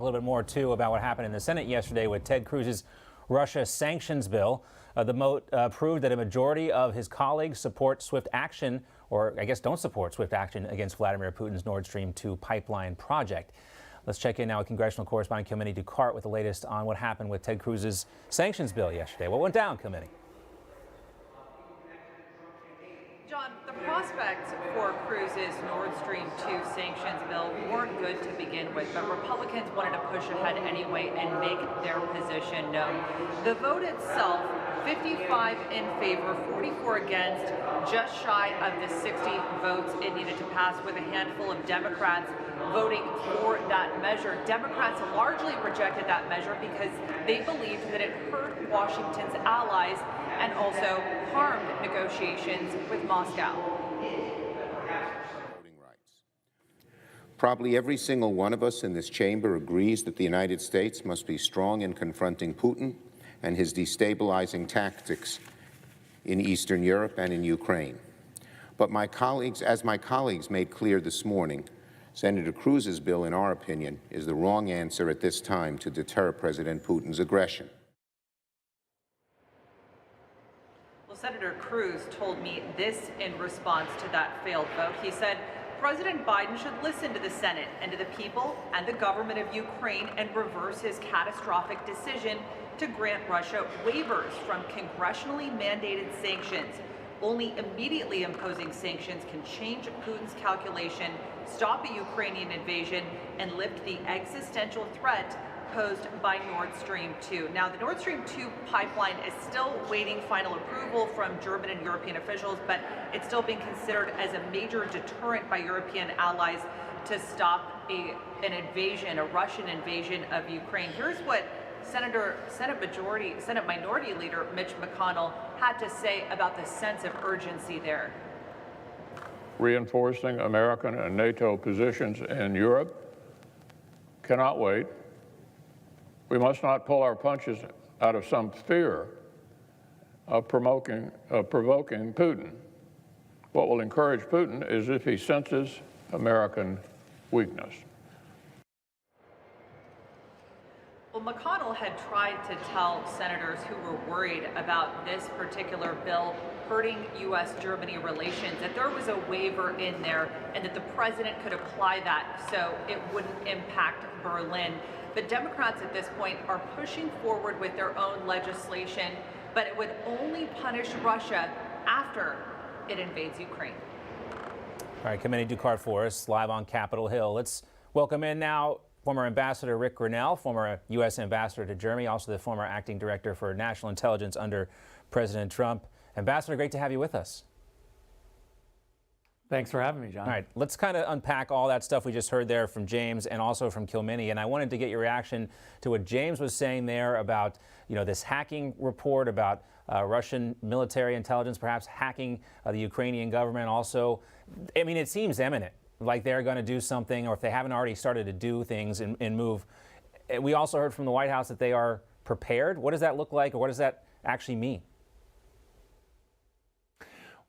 A little bit more, too, about what happened in the Senate yesterday with Ted Cruz's Russia sanctions bill. The vote proved that a majority of his colleagues support swift action, or I guess don't support swift action against Vladimir Putin's Nord Stream 2 pipeline project. Let's check in now with congressional correspondent Kilmeny Ducart with the latest on what happened with Ted Cruz's sanctions bill yesterday. What went down, Kilmeny? John, the prospects for Cruz's Nord Stream 2 sanctions bill weren't good to begin with, but Republicans wanted to push ahead anyway and make their position known. The vote itself, 55 in favor, 44 against, just shy of the 60 votes it needed to pass, with a handful of Democrats voting for that measure. Democrats largely rejected that measure because they believed that it hurt Washington's allies and also harmed negotiations with Moscow. Voting rights. Probably every single one of us in this chamber agrees that the United States must be strong in confronting Putin and his destabilizing tactics in Eastern Europe and in Ukraine. But as my colleagues made clear this morning, Senator Cruz's bill, in our opinion, is the wrong answer at this time to deter President Putin's aggression. Well, Senator Cruz told me this in response to that failed vote. He said President Biden should listen to the Senate and to the people and the government of Ukraine and reverse his catastrophic decision to grant Russia waivers from congressionally mandated sanctions. Only immediately imposing sanctions can change Putin's calculation, stop a Ukrainian invasion, and lift the existential threat posed by Nord Stream 2. Now, the Nord Stream 2 pipeline is still waiting final approval from German and European officials, but it's still being considered as a major deterrent by European allies to stop an invasion, a Russian invasion of Ukraine. Here's what Senate Minority Leader Mitch McConnell had to say about the sense of urgency there. Reinforcing American and NATO positions in Europe cannot wait. We must not pull our punches out of some fear of provoking Putin. What will encourage Putin is if he senses American weakness. Well, McConnell had tried to tell senators who were worried about this particular bill hurting U.S.-Germany relations that there was a waiver in there and that the president could apply that so it wouldn't impact Berlin. But Democrats at this point are pushing forward with their own legislation, but it would only punish Russia after it invades Ukraine. All right, Kilmeny Ducart for us, live on Capitol Hill. Let's welcome in now former Ambassador Ric Grenell, former U.S. Ambassador to Germany, also the former acting director for national intelligence under President Trump. Ambassador, great to have you with us. Thanks for having me, John. All right, let's kind of unpack all that stuff we just heard there from James and also from Kilmeny. And I wanted to get your reaction to what James was saying there about, this hacking report about Russian military intelligence perhaps hacking the Ukrainian government. Also, I mean, it seems imminent, like they're going to do something, or if they haven't already started to do things and move. We also heard from the White House that they are prepared. What does that look like, or what does that actually mean?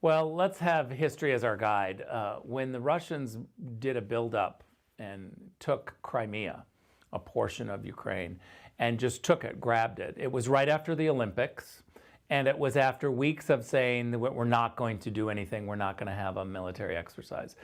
Well, let's have history as our guide. When the Russians did a buildup and took Crimea, a portion of Ukraine, and just took it, grabbed it, it was right after the Olympics, and it was after weeks of saying that we're not going to do anything, we're not going to have a military exercise.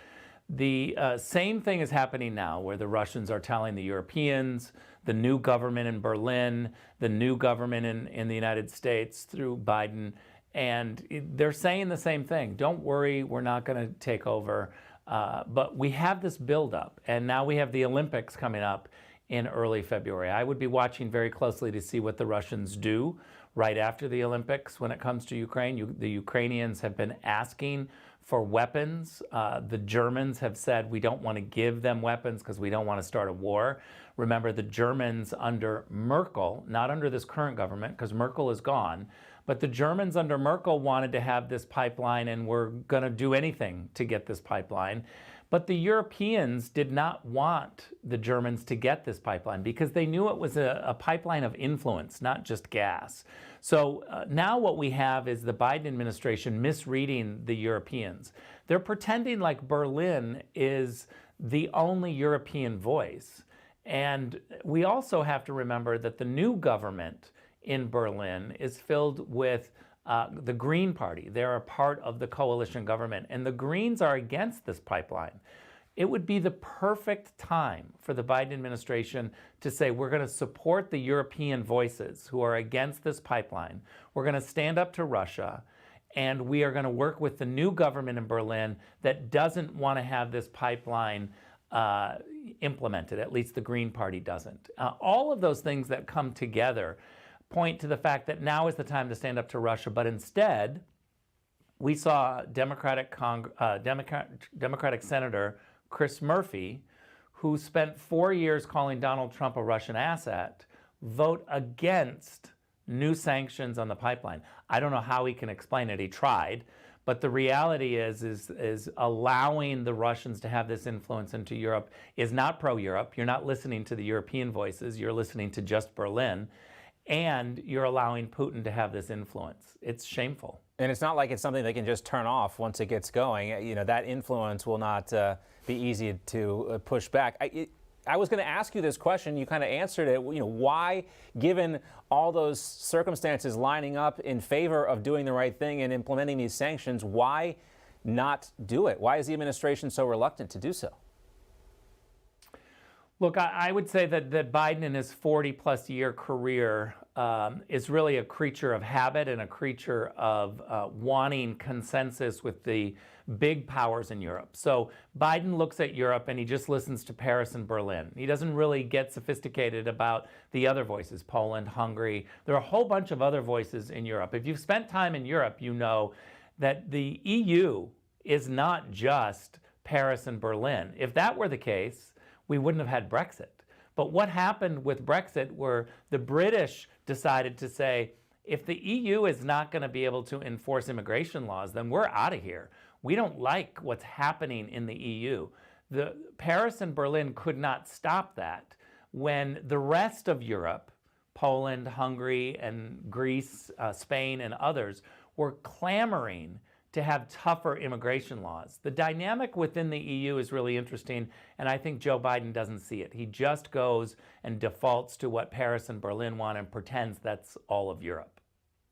The same thing is happening now, where the Russians are telling the Europeans, the new government in Berlin, the new government in the United States through Biden, and they're saying the same thing. Don't worry, we're not going to take over. But we have this buildup, and now we have the Olympics coming up in early February. I would be watching very closely to see what the Russians do right after the Olympics when it comes to Ukraine. The Ukrainians have been asking for weapons. The Germans have said we don't want to give them weapons because we don't want to start a war. Remember, the Germans under Merkel, not under this current government because Merkel is gone, but the Germans under Merkel wanted to have this pipeline and were going to do anything to get this pipeline. But the Europeans did not want the Germans to get this pipeline because they knew it was a pipeline of influence, not just gas. So now what we have is the Biden administration misreading the Europeans. They're pretending like Berlin is the only European voice. And we also have to remember that the new government in Berlin is filled with the Green Party. They're a part of the coalition government, and the Greens are against this pipeline. It would be the perfect time for the Biden administration to say, we're going to support the European voices who are against this pipeline. We're going to stand up to Russia, and we are going to work with the new government in Berlin that doesn't want to have this pipeline implemented. At least the Green Party doesn't. All of those things that come together point to the fact that now is the time to stand up to Russia, but instead, we saw Democratic Senator Chris Murphy, who spent 4 years calling Donald Trump a Russian asset, vote against new sanctions on the pipeline. I don't know how he can explain it. He tried. But the reality is allowing the Russians to have this influence into Europe is not pro-Europe. You're not listening to the European voices. You're listening to just Berlin. And you're allowing Putin to have this influence. It's shameful. And it's not like it's something they can just turn off once it gets going. You know, that influence will not be easy to push back. I was going to ask you this question. You kind of answered it. You know, why, given all those circumstances lining up in favor of doing the right thing and implementing these sanctions, why not do it? Why is the administration so reluctant to do so? Look, I would say that Biden in his 40-plus year career is really a creature of habit and a creature of wanting consensus with the big powers in Europe. So Biden looks at Europe and he just listens to Paris and Berlin. He doesn't really get sophisticated about the other voices, Poland, Hungary. There are a whole bunch of other voices in Europe. If you've spent time in Europe, you know that the EU is not just Paris and Berlin. If that were the case, we wouldn't have had Brexit. But what happened with Brexit were the British decided to say, if the EU is not going to be able to enforce immigration laws, then we're out of here. We don't like what's happening in the EU. The Paris and Berlin could not stop that when the rest of Europe, Poland, Hungary, and Greece, Spain, and others, were clamoring to have tougher immigration laws. The dynamic within the EU is really interesting, and I think Joe Biden doesn't see it. He just goes and defaults to what Paris and Berlin want and pretends that's all of Europe.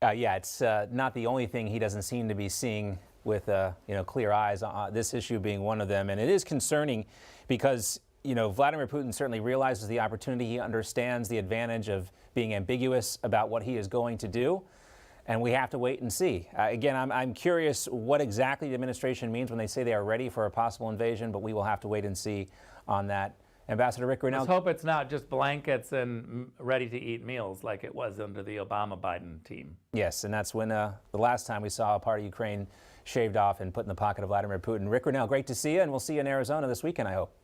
Yeah, it's not the only thing he doesn't seem to be seeing with clear eyes, this issue being one of them. And it is concerning because Vladimir Putin certainly realizes the opportunity. He understands the advantage of being ambiguous about what he is going to do. And we have to wait and see. Again, I'm curious what exactly the administration means when they say they are ready for a possible invasion, but we will have to wait and see on that. Ambassador Ric Grenell. Let's hope it's not just blankets and ready-to-eat meals like it was under the Obama-Biden team. Yes, and that's when the last time we saw a part of Ukraine shaved off and put in the pocket of Vladimir Putin. Ric Grenell, great to see you, and we'll see you in Arizona this weekend, I hope.